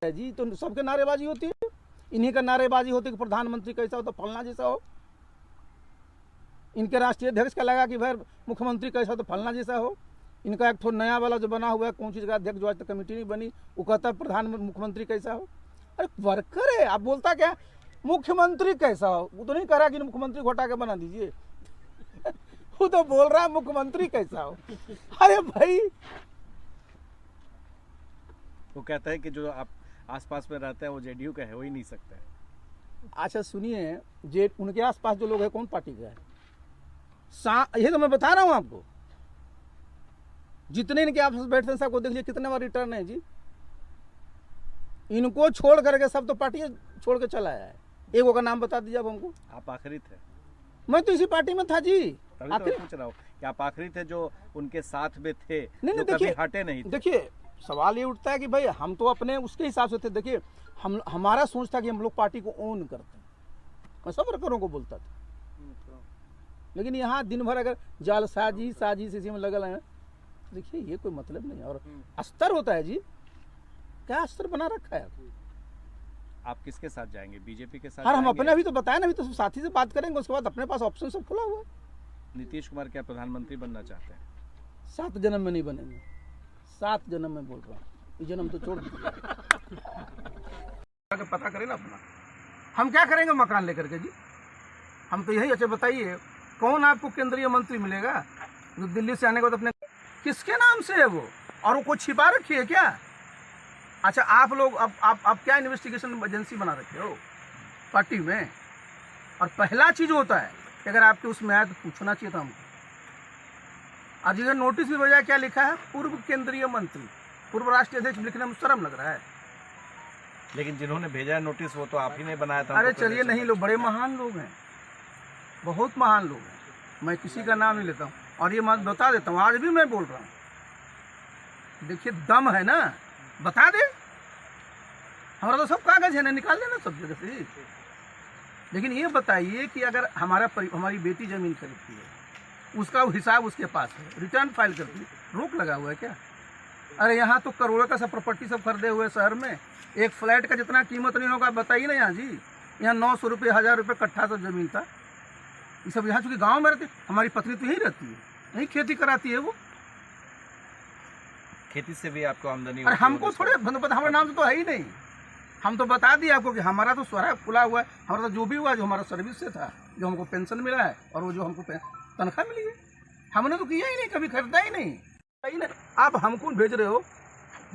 जी, तो सबके नारेबाजी होती है। इन्हीं का नारेबाजी होती है कि प्रधानमंत्री कैसा हो तो फलना जैसा हो, इनके राष्ट्रीय अध्यक्ष का लगा कि भाई मुख्यमंत्री कैसा हो तो फलना जैसा हो। इनका एक थोड़ा नया वाला जो बना हुआ है कौन चीज़ का अध्यक्ष जो आज तक कमेटी नहीं बनी, वो कहता है प्रधानमंत्री मुख्यमंत्री कैसा हो। अरे वर्कर है, आप बोलता क्या मुख्यमंत्री कैसा हो, वो तो नहीं कह रहा कि मुख्यमंत्री घोटा के बना दीजिए वो तो बोल रहा है मुख्यमंत्री कैसा हो। अरे भाई, वो कहता है कि जो आप आसपास में रहता है वो जेडीयू का है, हो ही नहीं सकता है। अच्छा सुनिए, जे उनके आसपास जो लोग हैं कौन पार्टी का है, ये तो मैं बता रहा हूं आपको। जितने इनके आपस में बैठते हैं सबको देख लीजिए कितने बार रिटर्न है जी। इनको छोड़ करके सब तो पार्टी छोड़ के चला आया है। एक का नाम बता दीजिए अब हमको। आप आखिरी थे। मैं तो इसी पार्टी में था जी। आखिर पूछ रहा हूँ कि आप आखिरी थे जो उनके साथ में थे, नहीं, जो कभी हटे नहीं थे। देखिए सवाल ये उठता है कि भाई हम तो अपने उसके हिसाब से थे। देखिए हमारा सोच था कि हम लोग पार्टी को ओन करते हैं, मैं सब वर्करों को बोलता था। लेकिन यहाँ दिन भर अगर जालसाजी साजिश इसी में लगल है, देखिए ये कोई मतलब नहीं। और अस्तर होता है जी, क्या अस्तर बना रखा है। आप किसके साथ जाएंगे, बीजेपी के साथ? हम अपने अभी तो बताया ना, अभी तो साथी से बात करेंगे, उसके बाद अपने पास ऑप्शन सब खुला हुआ है। नीतीश कुमार क्या प्रधानमंत्री बनना चाहते हैं? 7 जन्म में नहीं बनेंगे, 7 जन्म में बोल रहा हूँ, ये जन्म तो छोड़ दीजिए। पता करें ना अपना, हम क्या करेंगे मकान लेकर के जी। हम तो यही, अच्छा बताइए कौन आपको केंद्रीय मंत्री मिलेगा जो दिल्ली से आने के बाद अपने, किसके नाम से है वो, और वो कुछ छिपा रखी है क्या? अच्छा आप लोग आप क्या इन्वेस्टिगेशन एजेंसी बना रखे हो पार्टी में? और पहला चीज होता है कि अगर आपके उसमें आया तो पूछना चाहिए था हमको। आज ये नोटिस भी वजह क्या लिखा है, पूर्व केंद्रीय मंत्री, पूर्व राष्ट्रीय अध्यक्ष, लिखने में शर्म लग रहा है। लेकिन जिन्होंने भेजा है नोटिस वो तो आप ही ने बनाया था। अरे चलिए, नहीं, लोग बड़े महान लोग हैं, बहुत महान लोग हैं, मैं किसी का नाम नहीं लेता हूँ। और ये मैं बता देता हूँ, आज भी मैं बोल रहा हूँ, देखिए दम है ना, बता दे। हमारा तो सब कागज है ना, निकाल देना सब जगह से। लेकिन ये बताइए कि अगर हमारी बेटी जमीन खरीदती है, उसका हिसाब उसके पास है, रिटर्न फाइल करती है, रोक लगा हुआ है क्या? अरे यहाँ तो करोड़ों का सब प्रॉपर्टी सब खरीदे हुए शहर में, एक फ्लैट का जितना कीमत नहीं होगा बताइए ना यहाँ जी। यहाँ 900 रुपये 1000 रुपये कट्ठा सब जमीन था। ये सब यहाँ चूंकि गाँव में रहती, हमारी पत्नी तो यहीं रहती है, यहीं खेती कराती है वो। खेती से भी आपको आमदनी? अरे हमको थोड़े हमारे नाम तो है ही नहीं। हम तो बता दिए आपको कि हमारा तो स्वरा खुला हुआ है, हमारा तो जो भी हुआ, जो हमारा सर्विस से था, जो हमको पेंशन मिला है और वो जो हमको तनख्वाह मिली है, हमने तो किया ही नहीं, कभी खरीदा ही नहीं। आप हमको भेज रहे हो,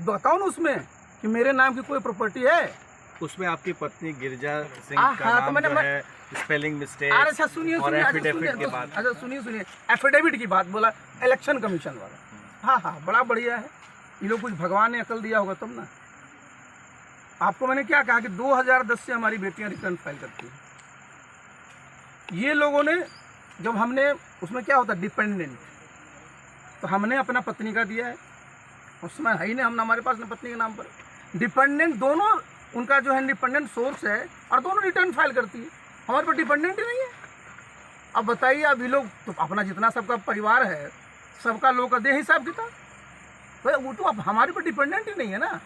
बताओ ना उसमें कि मेरे नाम की कोई प्रॉपर्टी है? उसमें आपकी पत्नी गिरिजा सिंह का नाम जो है, स्पेलिंग मिस्टेक। अच्छा सुनिए, एफिडेविट के बाद, अच्छा सुनिए, एफिडेविट की बात बोला, इलेक्शन कमीशन वाला। हाँ, बड़ा बढ़िया है। ये लोग कुछ भगवान ने अकल दिया होगा तब ना। आपको मैंने क्या कहा कि 2010 से हमारी बेटियां रिटर्न फाइल करती हैं। ये लोगों ने, जब हमने उसमें क्या होता है डिपेंडेंट, तो हमने अपना पत्नी का दिया है, उसमें है ही नहीं, हम हमारे पास पत्नी के नाम पर डिपेंडेंट, दोनों उनका जो है डिपेंडेंट सोर्स है, और दोनों रिटर्न फाइल करती है, हमारे पर डिपेंडेंट ही नहीं है। अब बताइए, अब ये लोग तो अपना जितना सबका परिवार है, सबका लोग का दे हिसाब किताब, तो वो तो अब हमारे पर डिपेंडेंट ही नहीं है ना,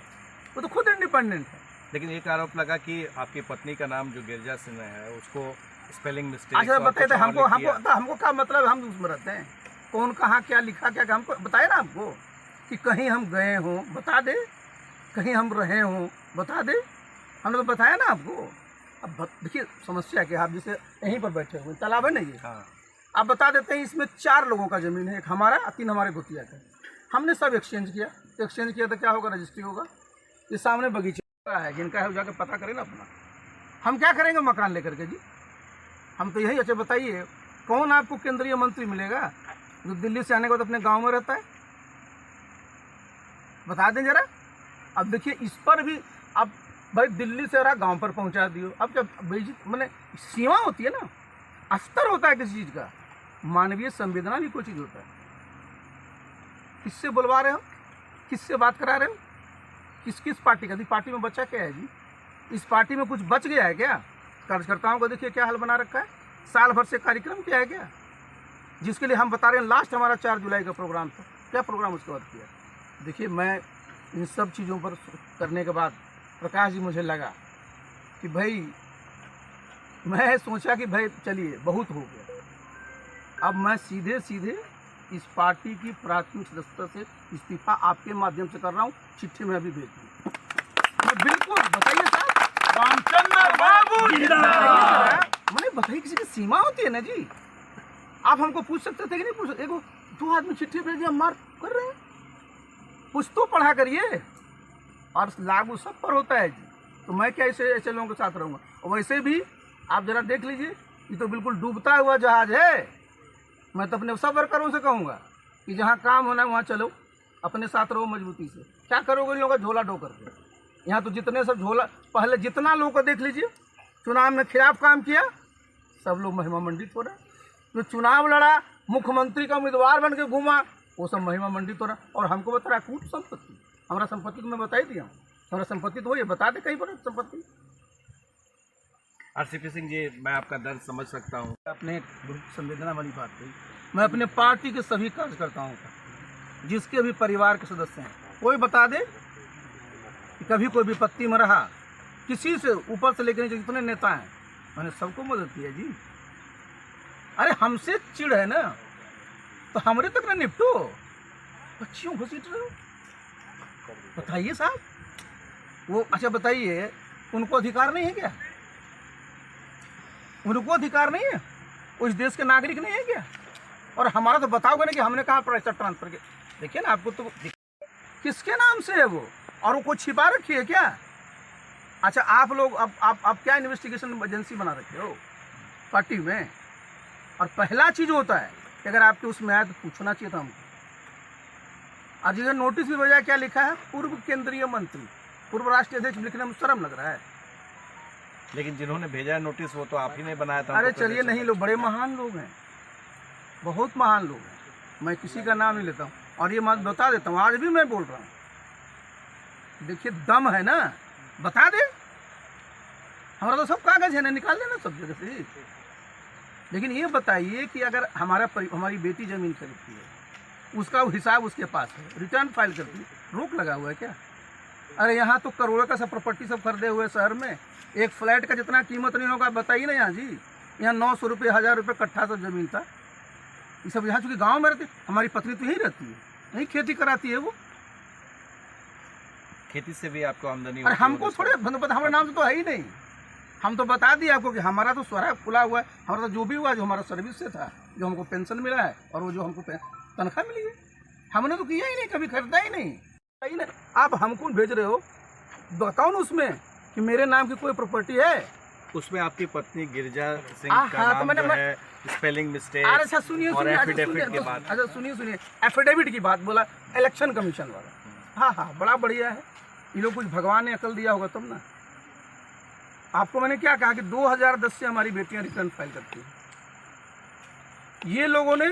वो तो खुद इंडिपेंडेंट है। लेकिन एक आरोप लगा कि आपकी पत्नी का नाम जो गिरिजा सिंह है उसको स्पेलिंग मिस्टेक। अच्छा बताइए, तो हमको क्या मतलब, हम उसमें रहते हैं, कौन कहाँ क्या लिखा, क्या हमको बताए ना आपको कि कहीं हम गए हों बता दे, कहीं हम रहे हों बता दे, हमने तो बताया ना आपको। अब देखिए समस्या क्या है, आप जैसे यहीं पर बैठे हुए, तालाब है ना ये, हाँ। आप बता देते हैं इसमें 4 लोगों का जमीन है, एक हमारा, 3 हमारे गोतिया का। हमने सब एक्सचेंज किया, तो क्या होगा, रजिस्ट्री होगा। ये सामने बगीचा है, जिनका है जाकर पता करें ना अपना। हम क्या करेंगे मकान लेकर के जी, हम तो यही। अच्छा बताइए कौन आपको केंद्रीय मंत्री मिलेगा जो दिल्ली से आने के बाद अपने गांव में रहता है, बता दें जरा। अब देखिए इस पर भी, अब भाई दिल्ली से रहा गांव पर पहुंचा दियो। अब जब मैंने सीमा होती है ना, अस्तर होता है किसी चीज का, मानवीय संवेदना भी कोई चीज होता है। किससे बुलवा रहे हो, किससे बात करा रहे हो, किस पार्टी का? पार्टी में बचा क्या है जी? इस पार्टी में कुछ बच गया है क्या? कार्यकर्ताओं को देखिए क्या हाल बना रखा है, साल भर से कार्यक्रम किया है क्या, जिसके लिए हम बता रहे हैं लास्ट हमारा 4 जुलाई का प्रोग्राम था, क्या प्रोग्राम उसके बाद किया? देखिए मैं इन सब चीज़ों पर करने के बाद प्रकाश जी मुझे लगा कि भाई, मैं सोचा कि भाई चलिए बहुत हो गया, अब मैं सीधे सीधे इस पार्टी की प्राथमिक सदस्यता से इस्तीफा आपके माध्यम से कर रहा हूँ। चिट्ठी में अभी भेज दी। बिल्कुल बताइए साहब, रामचंद्र बाबू मैंने बताइए, किसी की सीमा होती है ना जी। आप हमको पूछ सकते थे कि नहीं पूछ सकते? देखो 2 आदमी चिट्ठी भेज दिया, मार कर रहे हैं। कुछ तो पढ़ा करिए, और लागू सब पर होता है जी। तो मैं क्या ऐसे लोगों के साथ रहूँगा? और वैसे भी आप जरा देख लीजिए, ये तो बिल्कुल डूबता हुआ जहाज है। मैं तो अपने सब वर्करों से कहूँगा कि जहाँ काम होना है वहाँ चलो, अपने साथ रहो मजबूती से। क्या करोगे इन लोगों का झोला ढो करके? यहाँ तो जितने सब झोला, पहले जितना लोगों को देख लीजिए, चुनाव में खिलाफ काम किया, सब लोग महिमा मंडित हो रहे। जो चुनाव लड़ा, मुख्यमंत्री का उम्मीदवार बन के घूमा, वो सब महिमा मंडित हो रहा। और हमको बता रहा है कूट संपत्ति, हमारा संपत्ति तो मैं बता ही दिया हूँ। हमारा संपत्ति तो हो, ये बता दे कहीं पर संपत्ति। आरसीपी सिंह जी, मैं आपका दर्द समझ सकता हूँ। अपने संवेदना वाली बात कही। मैं अपने पार्टी के सभी कार्यकर्ताओं का, जिसके भी परिवार के सदस्य हैं, कोई बता दे कि कभी कोई विपत्ति में रहा, किसी से ऊपर से लेकर जितने नेता हैं, मैंने सबको मदद की है जी। अरे हमसे चिढ़ है ना, तो हमरे तक ना निपटो, बच्चियों घसीट रहे हो। बताइए साहब, वो अच्छा बताइए, उनको अधिकार नहीं है क्या? उनको अधिकार नहीं है? उस देश के नागरिक नहीं है क्या? और हमारा तो बताओगे ना कि हमने कहाँ पैसा ट्रांसफर किया। देखिए ना, आपको तो किसके नाम से है वो, और वो कुछ छिपा रखी है क्या? अच्छा, आप लोग अब क्या इन्वेस्टिगेशन एजेंसी बना रखे हो पार्टी में? और पहला चीज होता है कि अगर आपके उसमें आए तो पूछना चाहिए था हमको। आज ये नोटिस भी भेजा, क्या लिखा है? पूर्व केंद्रीय मंत्री, पूर्व राष्ट्रीय अध्यक्ष लिखने में शर्म लग रहा है। लेकिन जिन्होंने भेजा है नोटिस, वो तो आप ही ने बनाया था। अरे चलिए, नहीं, लोग बड़े महान लोग हैं, बहुत महान लोग हैं। मैं किसी का नाम नहीं लेता हूँ, और ये मैं बता देता हूँ, आज भी मैं बोल रहा हूँ। देखिए, दम है ना, बता दे। हमारा तो सब कागज है ना, निकाल देना सब जगह से। लेकिन ये बताइए कि अगर हमारी बेटी जमीन खरीदती है, उसका हिसाब उसके पास है, रिटर्न फाइल करती है, रोक लगा हुआ है क्या? अरे यहाँ तो करोड़ों का सब प्रॉपर्टी सब खरीदे हुए शहर में, एक फ्लैट का जितना कीमत नहीं होगा, बताइए ना यहाँ जी। यहाँ 900 रुपये 1000 रुपये कट्ठा सब जमीन था। ये सब यहाँ चूँकि गांव में रहती, हमारी पत्नी तो यहीं रहती है, यहीं खेती कराती है वो। खेती से भी आपको आमदनी? अरे हमको थोड़े हमारे नाम से तो है ही नहीं। हम तो बता दिए आपको कि हमारा तो स्वरा खुला हुआ है। हमारा तो जो भी हुआ, जो हमारा सर्विस से था, जो हमको पेंशन मिला है, और वो जो हमको तनख्वाह मिली है, हमने तो किया ही नहीं, कभी खरीदा ही नहीं। आप हमको भेज रहे हो, बताओ ना उसमें कि मेरे नाम की कोई प्रॉपर्टी है? उसमें आपकी पत्नी गिरजा सिंह का नाम जो है, स्पेलिंग मिस्टेक। अरे अच्छा सुनिए, और एफिडेविट की बात। अच्छा सुनिए, एफिडेविट की बात बोला, इलेक्शन कमीशन वाला। हाँ, बड़ा बढ़िया है। ये लोग कुछ भगवान ने अकल दिया होगा तब ना। आपको मैंने क्या कहा कि 2010 से हमारी बेटियां रिटर्न फाइल करती हैं। ये लोगों ने,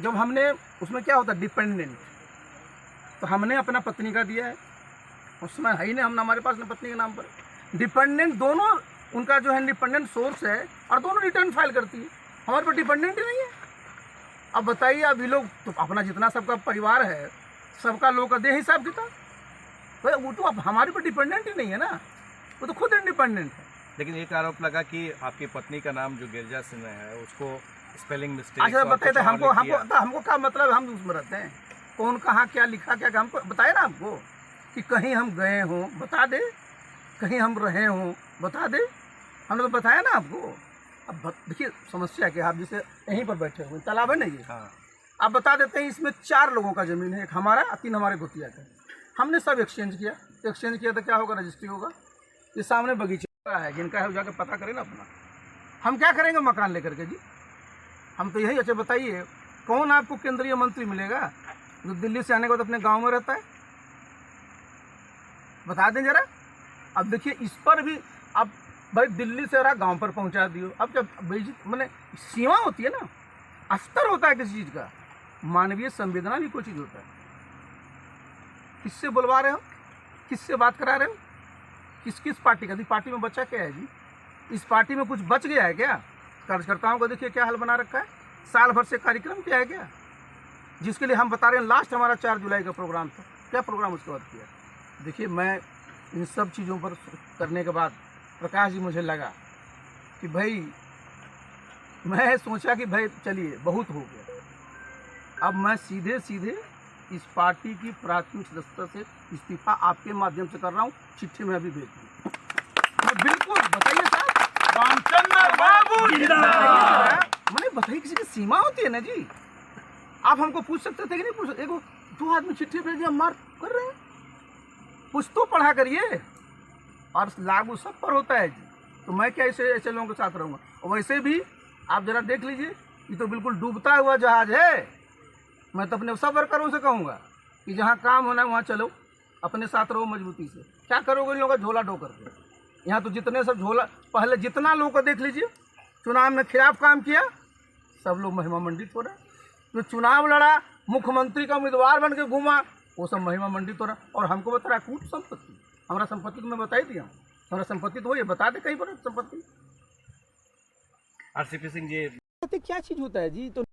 जब हमने उसमें क्या होता है डिपेंडेंट, तो हमने अपना पत्नी का दिया है, उसमें है ही नहीं, हम हमारे पास ना पत्नी के नाम पर। डिपेंडेंट दोनों, उनका जो है डिपेंडेंट सोर्स है, और दोनों रिटर्न फाइल करती है, हमारे पर डिपेंडेंट ही नहीं है। अब बताइए, अब ये लोग तो अपना जितना सबका परिवार है, सबका लोग का दे हिसाब किताब, तो वो तो अब हमारे पर डिपेंडेंट ही नहीं है ना, वो तो खुद इंडिपेंडेंट है। लेकिन एक आरोप लगा कि आपकी पत्नी का नाम जो गिरजा सिंह है, उसको स्पेलिंग मिस्टेक। अच्छा बताइए, तो हमको क्या मतलब, हम उसमें रहते हैं, कौन कहाँ क्या लिखा, क्या हमको बताए ना आपको कि कहीं हम गए हों, बता दे, कहीं हम रहे हों, बता दे, हमने तो बताया ना आपको। अब देखिए समस्या क्या है, आप जैसे यहीं पर बैठे हुए, तालाब है ना ये, हाँ, आप बता देते हैं इसमें 4 लोगों का ज़मीन है, एक हमारा, 3 हमारे घुतिया का। हमने सब एक्सचेंज किया तो क्या होगा, रजिस्ट्री होगा। ये सामने बगीचा है, जिनका है जाकर पता करें ना अपना। हम क्या करेंगे मकान लेकर के जी? हम तो यही। अच्छा बताइए, कौन आपको केंद्रीय मंत्री मिलेगा जो दिल्ली से आने के बाद अपने गांव में रहता है? बता दें जरा। अब देखिए, इस पर भी अब भाई दिल्ली से रहा गांव पर पहुंचा दियो। अब जब मैंने सीमा होती है ना, अस्तर होता है किसी चीज़ का, मानवीय संवेदना भी कोई चीज़ होता है। किससे बुलवा रहे हो, किससे बात करा रहे हो, किस पार्टी का? पार्टी में बचा क्या है जी? इस पार्टी में कुछ बच गया है क्या? कार्यकर्ताओं का देखिए क्या हाल बना रखा है। साल भर से कार्यक्रम किया है क्या, जिसके लिए हम बता रहे हैं लास्ट हमारा 4 जुलाई का प्रोग्राम था, क्या प्रोग्राम उसके बाद किया? देखिए, मैं इन सब चीज़ों पर करने के बाद प्रकाश जी मुझे लगा कि भाई, मैं सोचा कि भाई चलिए बहुत हो गया, अब मैं सीधे सीधे इस पार्टी की प्राथमिक सदस्यता से इस्तीफा आपके माध्यम से कर रहा हूँ, चिट्ठी में अभी भेज दूँ। मैं बिल्कुल, बताइए साहब, रामचंद्र बाबू जिंदाबाद। मैंने बताइए, किसी की सीमा होती है ना जी। आप हमको पूछ सकते थे कि नहीं पूछ सकते? एगो 2 आदमी चिट्ठी भेज दिया, मार कर रहे हैं। कुछ तो पढ़ा करिए, और लागू सब पर होता है जी। तो मैं क्या ऐसे लोगों के साथ रहूँगा? और वैसे भी आप जरा देख लीजिए, ये तो बिल्कुल डूबता हुआ जहाज है। मैं तो अपने सब वर्करों से कहूँगा कि जहाँ काम होना है वहाँ चलो, अपने साथ रहो मजबूती से। क्या करोगे इन लोगों का झोला ढो करके? यहाँ तो जितने सब झोला, पहले जितना लोगों को देख लीजिए, चुनाव में खिलाफ काम किया, सब लोग महिमा मंडित हो रहे। जो चुनाव लड़ा, मुख्यमंत्री का उम्मीदवार बन के घूमा, वो सब महिमा मंडित हो रहा। और हमको बता रहा कूट संपत्ति, हमारा संपत्ति तो मैं बता ही दिया हूँ, हमारा संपत्ति तो ये बता दे कहीं पर संपत्ति। आरसीपी सिंह जी, क्या चीज़ होता है जी? तो